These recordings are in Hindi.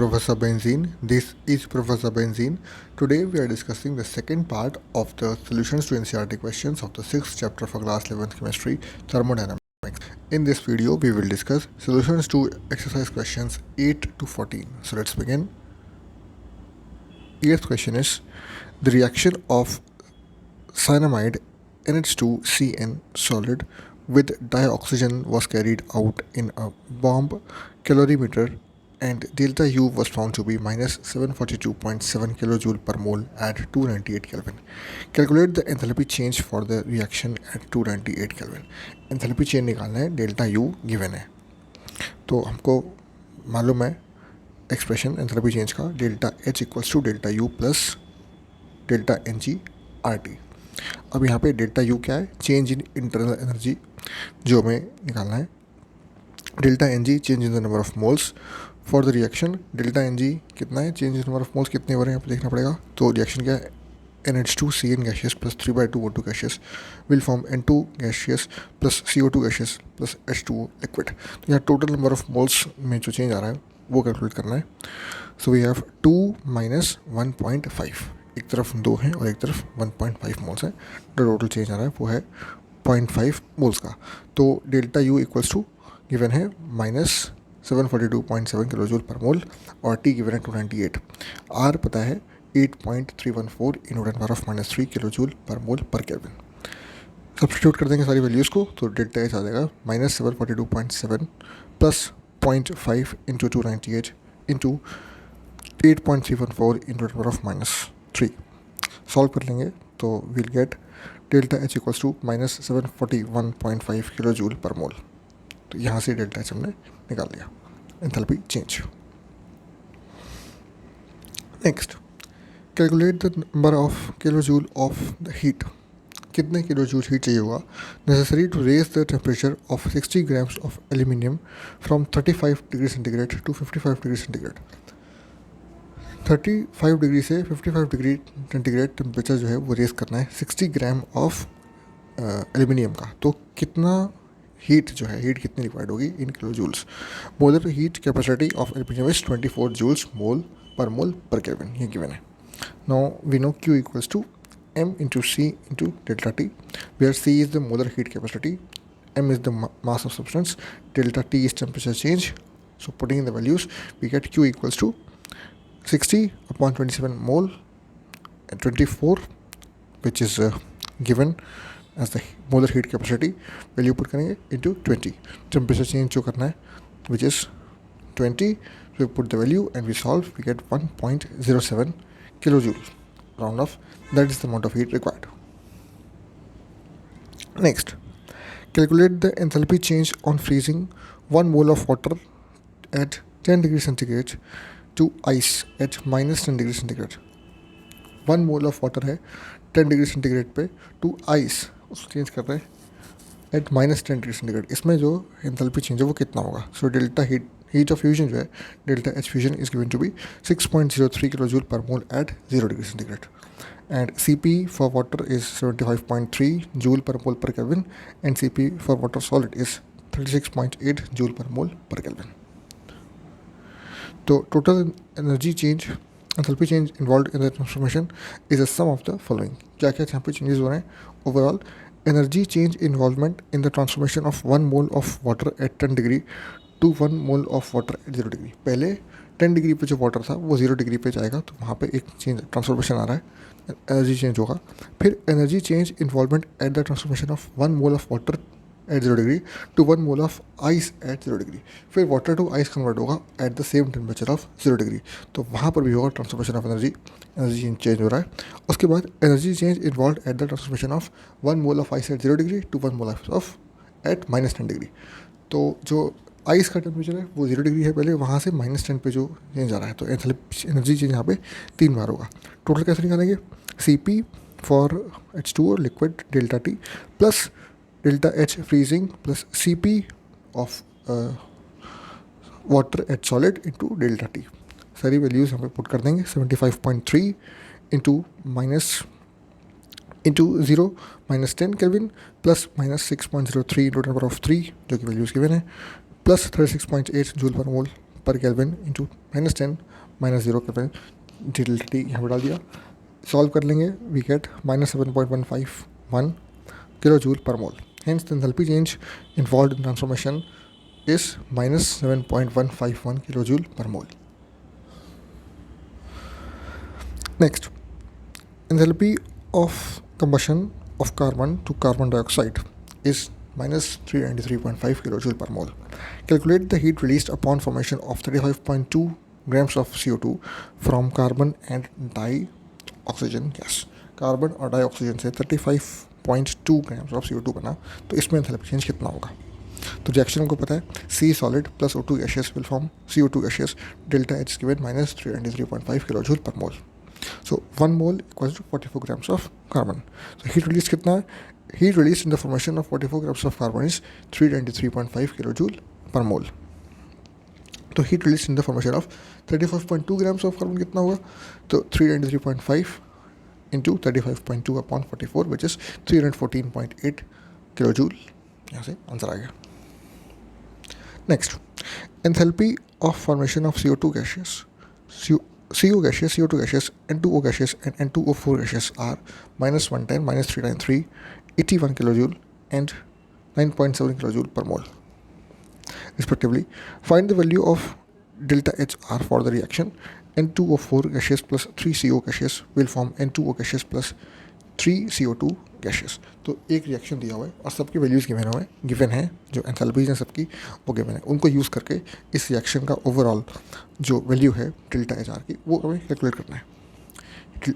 Professor Benzene. This is Professor Benzene. Today we are discussing the second part of the solutions to NCERT questions of the 6th chapter for class 11th chemistry, Thermodynamics. In this video we will discuss solutions to exercise questions 8 to 14. So let's begin. 8th question is the reaction of cyanamide NH2CN solid with dioxygen was carried out in a bomb calorimeter and delta U was found to be minus 742.7 kilojoule per mole at 298 Kelvin. Calculate the enthalpy change for the reaction at 298 Kelvin. Enthalpy change निकालना है, डेल्टा U गिवन है, तो हमको मालूम है एक्सप्रेशन एंथैल्पी चेंज का delta H equals to delta U plus delta NCERT. अब यहाँ पे डेल्टा U क्या है? चेंज इन इंटरनल एनर्जी जो हमें निकालना है. Delta NG change in the number of moles. For the reaction delta NG कितना है? Change in number of moles कितने हो रहे हैं यहाँ पे देखना पड़ेगा. तो रिएक्शन क्या है? NH2CN gaseous plus 3/2 O2 gaseous will form N2 gaseous plus CO2 gaseous plus H2O liquid. तो यहाँ टोटल नंबर ऑफ मोल्स में जो चेंज आ रहा है वो कैलकुलेट करना है. So we have 2 minus 1.5. एक तरफ 2 है और एक तरफ 1.5 मोल्स है. जो टोटल चेंज आ रहा है वो है 0.5 मोल्स का. तो delta U equals to given है माइनस 742.7 किलोजूल पर मोल और T गिवन है 298. R पता है 8.314 × 10⁻³ kilojoule per mole per kelvin. Substitute कर देंगे सारी वैल्यूज़ को, तो डेल्टा एच आ जाएगा माइनस 742.7 प्लस 0.5 × 298 इंटू 8.314 × 10⁻³ सॉल्व कर लेंगे तो will get delta H equals to minus 741.5 kilojoule per mole. तो यहाँ से डेल्टा एच हमने निकाल लिया. Enthalpy change. Next, calculate the number of kilojoule of the heat. कितने किलोजूल हीट चाहिए होगा necessary to raise the temperature of 60 grams of aluminium from 35 degree centigrade to 55 degree centigrade. 35 degree से 55 डिग्री सेंटीग्रेड टेम्परेचर जो है वो रेज करना है 60 ग्राम ऑफ एल्यूमिनियम का. तो कितना हीट जो है, हीट कितनी रिक्वायर्ड होगी in kilojoules. Molar heat capacity of aluminium is 24 joules mole per kelvin. ये गिवन है. Now we know Q equals to M into C into delta T, where C is the molar heat capacity, M is the mass of substance, delta T is temperature change. So putting in the values, we get Q equals to 60/27 mole and 24, which is given as the molar heat capacity. Value put करेंगे into 20. Temperature change जो करना है, which is 20. So we put the value and we solve. We get 1.07 kilojoules. Round off. That is the amount of heat required. Next, calculate the enthalpy change on freezing 1 mole of water at 10 degrees centigrade to ice at minus 10 degrees centigrade. 1 mole of water है 10 डिग्री सेंटीग्रेड पे टू आइस, उसको चेंज कर रहे हैं एट माइनस 10 डिग्री सेंटीग्रेड. इसमें जो एंथैल्पी चेंज है वो कितना होगा. So delta heat of fusion जो है delta H fusion is given to be 6.03 kilojoule per mole at 0 degree centigrade. And Cp for water is 75.3 joule per mole per Kelvin and Cp for water solid is 36.8 joule per mole per Kelvin. So total energy change, enthalpy change involved in the transformation is a sum of the following. क्या यहाँ पे changes हो रहे हैं. Overall energy change involvement in the transformation of 1 mole of water at 10 degree to 1 mole of water at 0 degree. पहले 10 डिग्री पे जो वाटर था वो 0 डिग्री पे जाएगा, तो वहाँ पे एक चेंज ट्रांसफॉर्मेशन आ रहा है, एनर्जी चेंज होगा. फिर energy change involvement at the transformation of 1 mole of water at 0 degree to 1 mole of ice at 0 degree. फिर वाटर टू आइस कन्वर्ट होगा at the same temperature of 0 degree. तो वहाँ पर भी होगा ट्रांसफॉर्मेशन ऑफ एनर्जी चेंज हो रहा है. उसके बाद energy change involve at the transformation of 1 mole of ice at 0 degree to 1 mole of at minus 10 degree. तो जो आइस का टेम्परेचर है वो 0 डिग्री है पहले, वहाँ से माइनस 10 पे जो चेंज आ रहा है, तो एनर्जी चेंज यहाँ पे 3 बार होगा. टोटल कैसे निकालेंगे. Cp for H2O liquid delta T plus delta H freezing plus Cp of water at solid into delta T. सारी वैल्यूज़ यहाँ पे पुट कर देंगे. 75.3 into into 0 minus 10 kelvin plus minus 6.03 into number of 3 जो कि वैल्यूज़ गिवन है plus 36.8 joule per mole per kelvin into minus 10 minus 0 kelvin, delta T यहाँ पर डाल दिया, सॉल्व कर लेंगे, we get -7.151 kilo joule per mole. Hence the enthalpy change involved in transformation is -7.151 kilojoule per mole. Next, enthalpy of combustion of carbon to carbon dioxide is -393.5 kilojoule per mole. Calculate the heat released upon formation of 35.2 grams of CO2 from carbon and dioxygen gas. Carbon और डाइऑक्सीजन से 35.2 ग्राम्स ऑफ CO2 बना, तो इसमें एंथैल्पी चेंज कितना होगा? तो रिएक्शन हमको पता है, C solid plus O2 gaseous will form CO2 gaseous, delta H given -393.5 kilo joule per mole. So 1 mole equals to 44 grams of carbon. So heat release कितना है? Heat release in the formation of 44 grams of carbon is 393.5 kilo joule per mole. तो heat release in the formation of 35.2 grams of carbon कितना होगा? तो 393.5 into 35.2 upon 44 which is 314.8 kilojoule. यहाँ से आंसर आ गया. Next, enthalpy of formation of CO2 gaseous, CO gaseous, CO2 gaseous, N2O gaseous and N2O4 gaseous are -110, -393, 81 kilojoule and 9.7 kilojoule per mole respectively. Find the value of delta HR for the reaction. N2O4 gaseous plus 3CO gaseous will form N2O gaseous plus 3CO2 gaseous. तो एक रिएक्शन दिया हुआ है और सबकी वैल्यूज़ गिवन है, जो एंथैल्पीज हैं सबकी वो गिवन है. उनको यूज़ करके इस रिएक्शन का ओवरऑल जो वैल्यू है डेल्टा एच आर की वो हमें कैलकुलेट करना है.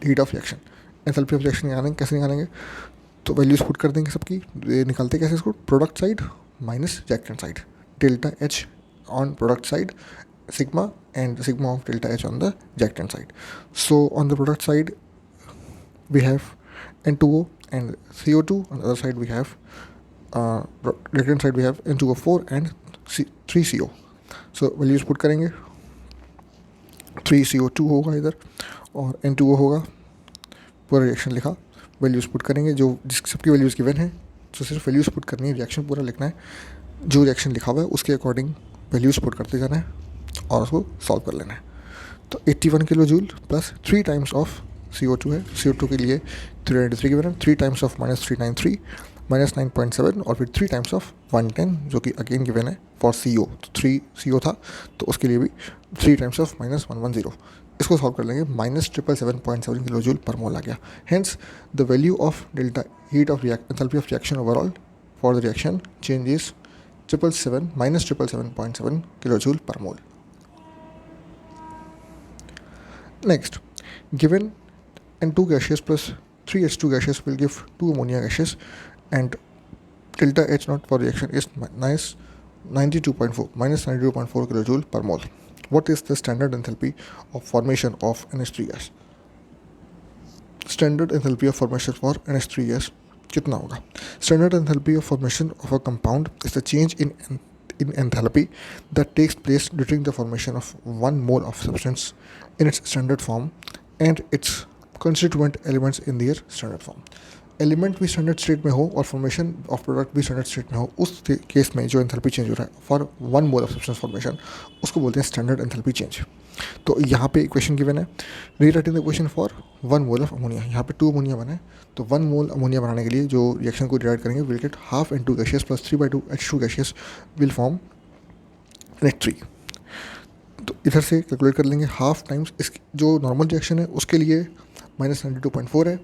Heat of reaction, enthalpy of reaction निकालेंगे. कैसे निकालेंगे? तो वैल्यूज़ पुट कर देंगे सबकी. निकालते कैसे इसको? Product side minus reactant side, delta H on product side, sigma and sigma of delta H on the reactant side. So on the product side we have N2O and CO2, on the other side we have reactant side we have N2O4 and 3CO. So values put करेंगे, 3CO2 होगा इधर और N2O होगा. पूरा रिएक्शन लिखा, वैल्यूज़ पुट करेंगे जो जिस सबकी वैल्यूज़ गिवन है. तो सिर्फ वैल्यूज़ पुट करनी है, रिएक्शन पूरा लिखना है. जो रिएक्शन लिखा हुआ है उसके अकॉर्डिंग वैल्यूज़ पुट करते जाना है और उसको सॉल्व कर लेना है. तो 81 kilo joule plus 3 times of CO2 है. CO2 के लिए 393 गिवन है, 3 टाइम्स ऑफ -393 -9.7 और फिर 3 टाइम्स ऑफ 110 जो कि अगेन गिवन है फॉर CO. तो 3 CO था तो उसके लिए भी 3 टाइम्स ऑफ -110. इसको सॉल्व कर लेंगे, -777.7 किलो जूल पर मोल आ गया. Hence the value of delta heat of enthalpy of reaction overall for the reaction change is 777.7 kilo joule per mole. Next, given N2 gaseous plus 3H2 gaseous will give 2 ammonia gaseous and delta H naught for reaction is -92.4 kilojoule per mole. What is the standard enthalpy of formation of NH3 gas? Standard enthalpy of formation for NH3 gas कितना होगा? Standard enthalpy of formation of a compound is the change in enthalpy that takes place during the formation of 1 mole of substance in its standard form and its constituent elements in their standard form. Element भी स्टैंडर्ड स्टेट में हो और फॉर्मेशन ऑफ प्रोडक्ट भी स्टैंडर्ड स्टेट में हो, उस केस में जो एंथैल्पी चेंज हो रहा है for 1 mole of substance formation उसको बोलते हैं स्टैंडर्ड एंथैल्पी चेंज. तो यहाँ पे इक्वेशन गिवन है, rewriting the equation for 1 mole of ammonia. यहाँ पे 2 अमोनिया बना है, तो 1 मोल अमोनिया बनाने के लिए जो रिएक्शन को रिराइट करेंगे will get half N2 gaseous plus 3/2 H2 gaseous will form NH3. तो इधर से कैलकुलेट कर लेंगे हाफ टाइम्स इसकी जो नॉर्मल रिएक्शन है उसके लिए -92.4 है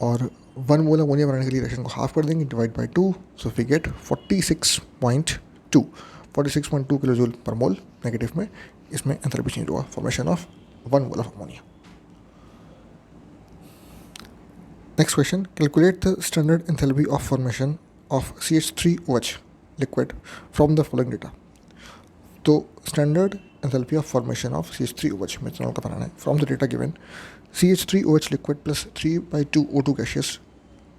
और 1 मोल अमोनिया बनाने के लिए रिएक्शन को हाफ कर देंगे, divide by 2. So we get 46.2 kilo joule per mole negative में. इसमें एंथैल्पी चेंज हुआ formation of 1 mole of ammonia. Next question, calculate the standard enthalpy of formation of CH3OH liquid from the following data. तो standard enthalpy of formation of CH3OH methanol का बनाना है from the data given. CH3OH liquid plus 3/2 O2 gaseous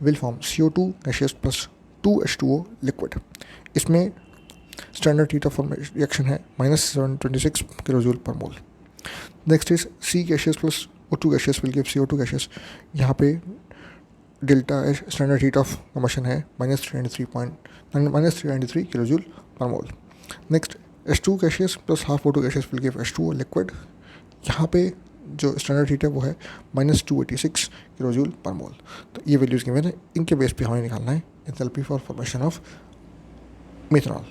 will form CO2 gaseous plus 2H2O liquid. इसमें स्टैंडर्ड हीट ऑफ रिएक्शन है -726 kilo joule per mole. Next is C gaseous plus O2 gaseous will give CO2 gaseous. यहाँ पे delta standard heat of combustion है -393 kilo joule per mole. Next H2 gaseous plus half O2 gaseous will give H2O liquid. यहाँ पे जो स्टैंडर्ड हीट है वो है -286 किलो जूल पर मोल। तो ये वैल्यूज़ गिवन है, इनके बेस पे हमें निकालना है enthalpy for formation of methanol.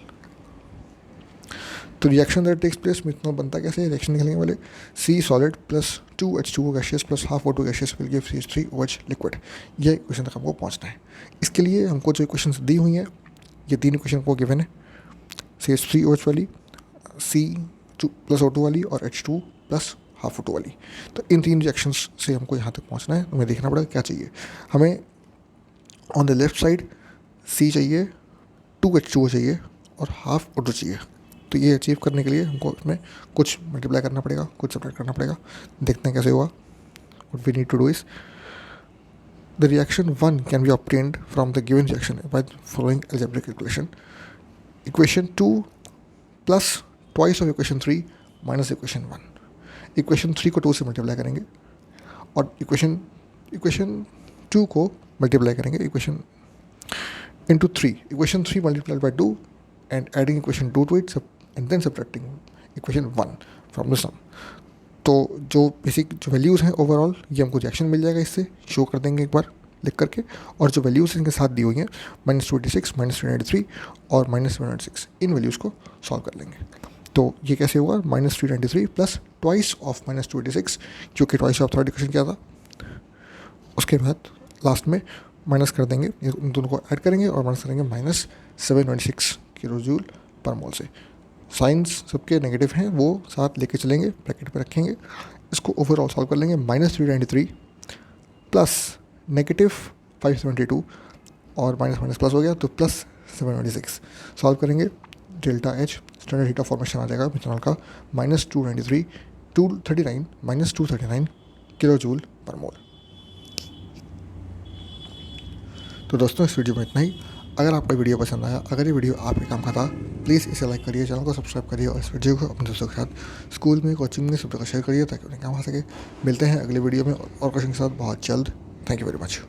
तो reaction that takes place, methanol बनता कैसे है, रिएक्शन निकलने वाले C solid plus 2H2O gaseous plus half O2 gaseous will give CH3OH liquid. ये क्वेश्चन तक हमको पहुंचना है। इसके लिए हमको जो क्वेश्चन दी हुई हैं ये 3 क्वेश्चन को गिवन है, CH3OH वाली, C2 प्लस O2 वाली और H2 प्लस हाफ O2 वाली। तो इन 3 रिएक्शंस से हमको यहाँ तक पहुँचना है। हमें देखना पड़ेगा क्या चाहिए हमें। On the left side C चाहिए, 2H2O चाहिए और हाफ O2 चाहिए। तो ये अचीव करने के लिए हमको इसमें कुछ मल्टीप्लाई करना पड़ेगा, कुछ सब्ट्रैक्ट करना पड़ेगा। देखते हैं कैसे हुआ। What we need to do is the reaction 1 can be obtained from the given reaction by following algebraic calculation. Equation 2 plus twice of equation 3 minus equation 1। Equation 3 को 2 से मल्टीप्लाई करेंगे और इक्वेशन 2 को मल्टीप्लाई करेंगे equation into 3। Equation 3 multiplied by 2 and adding equation 2 to it and then subtracting equation 1 from the sum। तो जो बेसिक जो वैल्यूज़ हैं ओवरऑल ये हमको रिएक्शन मिल जाएगा, इससे शो कर देंगे एक बार लिख करके। और जो वैल्यूज़ इनके साथ दी हुई हैं -286, -393 और -706, इन वैल्यूज़ को सॉल्व कर लेंगे। तो ये कैसे होगा, -393 प्लस ट्वाइस ऑफ -286, क्योंकि ट्वाइस ऑफ थर्ड इक्वेशन क्या था। उसके बाद लास्ट में माइनस कर देंगे, इन दोनों को ऐड करेंगे और माइनस करेंगे -726 किलो जूल पर मोल से। साइंस सबके नेगेटिव हैं वो साथ लेके चलेंगे, ब्रैकेट पे रखेंगे। इसको ओवरऑल सॉल्व कर लेंगे, -393 प्लस -572 और माइनस माइनस प्लस हो गया तो प्लस 726 सॉल्व करेंगे। Delta H standard heat of formation आ जाएगा मिथनॉल का -239 किलो जूल पर मोल। तो दोस्तों इस वीडियो में इतना ही। अगर आपको वीडियो पसंद आया, अगर ये वीडियो आपके काम का था, प्लीज़ इसे लाइक करिए, चैनल को सब्सक्राइब करिए और इस वीडियो को अपने दोस्तों के साथ स्कूल में, कोचिंग में सब जगह शेयर करिए ताकि उन्हें काम आ सके। मिलते हैं अगले वीडियो में और क्वेश्चन के साथ बहुत जल्द। Thank you very much.